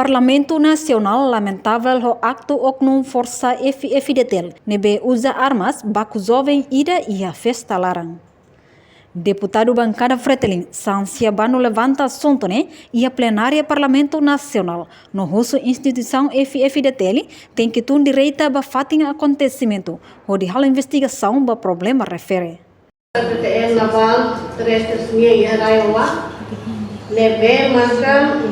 Parlamento Nacional lamentável o acto oknum força FFDTEL nebe usa armas baku jovem ida e a festa larang. Deputado bancada Fretilin, Sansia Banu levanta assunto e a plenária Parlamento Nacional no russo instituição FFDTEL tem que ter direito a fatin acontecimento, onde a investigação ba problema refere. FFDTEL naval terrestres minha Raiwa nebe maka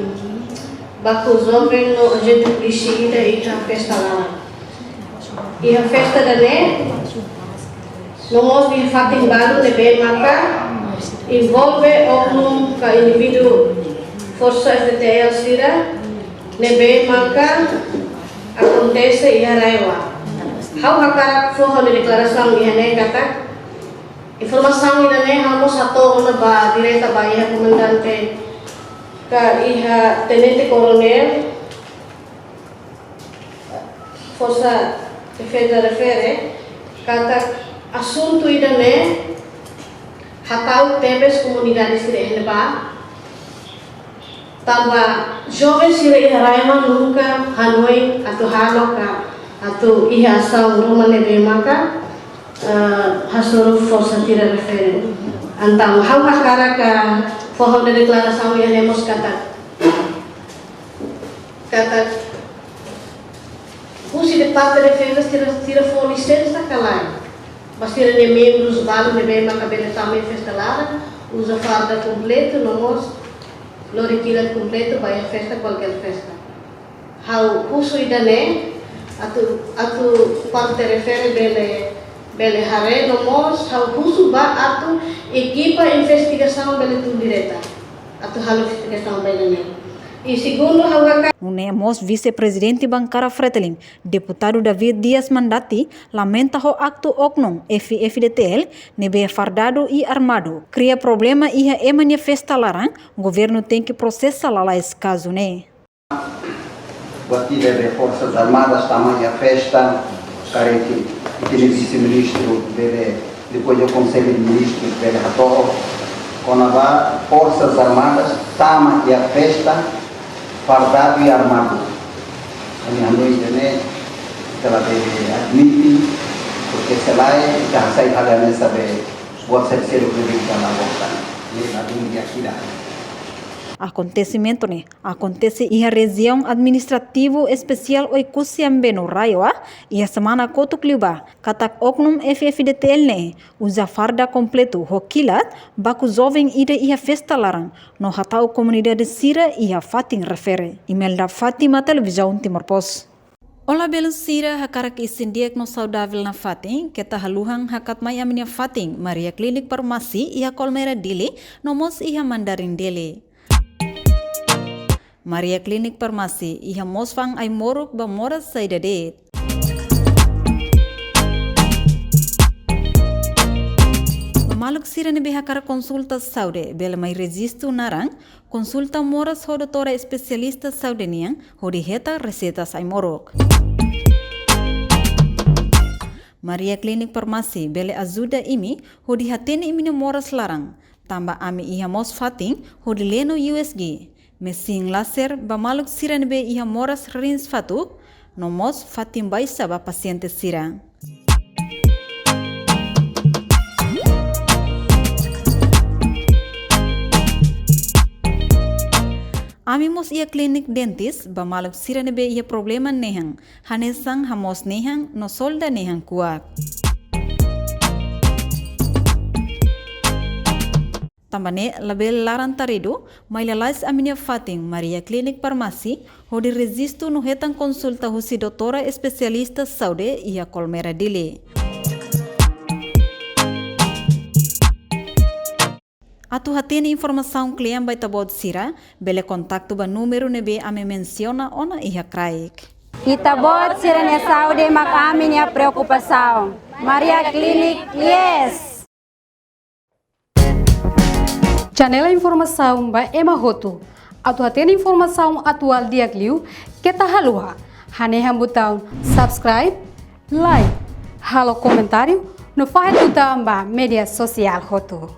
baku jovem no agente polícia ida e a festa larang. E a festa dane nomos di fatin baru nebe maka envolve oknum ka individu força FFDTEL sira nebe maka acontece ia raiwa. Hau hakarak foho ni deklarasang ihane kata informasi ini hamo satu ona ba direta ba iha komandante ka iha tenente coronel força FFDTEL kata assunto idane hatau tebes comunidades sire ba tamba jovens sire Raiwa nunca Hanoi atau Hanoka atau iha asal rumah nebe maka hasuru força tira refere antang hau hakara ka foho de declaração yang hemos kata usi de parte de defesa tira for licença kalai bastira de membros balu de bem macabele também festa lara usa farda completo nomos lorikila completo vai a festa qualquer festa hau uso idane atu parte refere bele hare nomos hau uso ba atu equipa investigação bele tu direta atu hal investigação bele ne e segundo hau Unemos vice-presidente bancada Fretilin, deputado David Dias Mandati, lamenta o acto oknum FFDTEL nebe fardado e armado. Cria problema e a manifesta larang, governo tem que processar lá esse caso, né? Batida de Forças Armadas também a festa, carente, que o vice-ministro depois do Conselho de Ministros dele ratou, quando a Forças Armadas também a festa fardado e armado. A noite ela deve admitir, porque se lá já sai a nessa de o terceiro presidente na volta, na dúvida aqui lá. Acontecimento acontece em região administrativo especial Oikusiambe no Raiwa e a semana Kotokliuba, katak oknum FFDTEL usa farda completo hokilat baku jovem ida ia festa larang no hatau comunidade sira ia fatin refere. Email da Fatima Televisão Timor Post. Ola belo sira hakarak isin diagnos saudável na fatin, keta haluhang hakat mai aminia fatin, Maria Klinik Farmasi ia kolmera dili, nomos ia mandarin dili. Maria Klinik Farmasi iha mosfang ay morok ba moras sa idadet. Mamaluk sira ni behakara konsulta saude bela may registo narang konsulta moras ho doutora especialista saude niang ho diheta recetas ay morok. Maria Klinik Farmasi bele ajuda imi ho dihatene imi ni moras larang tamba ami iha mos fating ho dileno USG. Mesin laser bamaluk sira nebe iha moras rins fatuk, nomos fatim baisa ba paciente sira. Amimos ia klinik dentis bamaluk sira nebe iha problema nehang, hanesang hamos nehang no solda nehang kuak. Tambane label laran tarido, may lalais aminia fating Maria Klinik Farmasi, hodi resisto no hetang konsulta husi doutora especialista saude ia kolmera dile. Atu hatene informação klien by tabod sira, bele kontakto ba numero nebe ame menciona ona ia kraik. Itabot sira ne saude mak aminia preocupação. Maria Klinik, yes! Janela informação ba ema hotu. Atu hatene informação atual diagliu kita halua. Hane botão subscribe, like, halo comentário no faz botão ba media social hotu.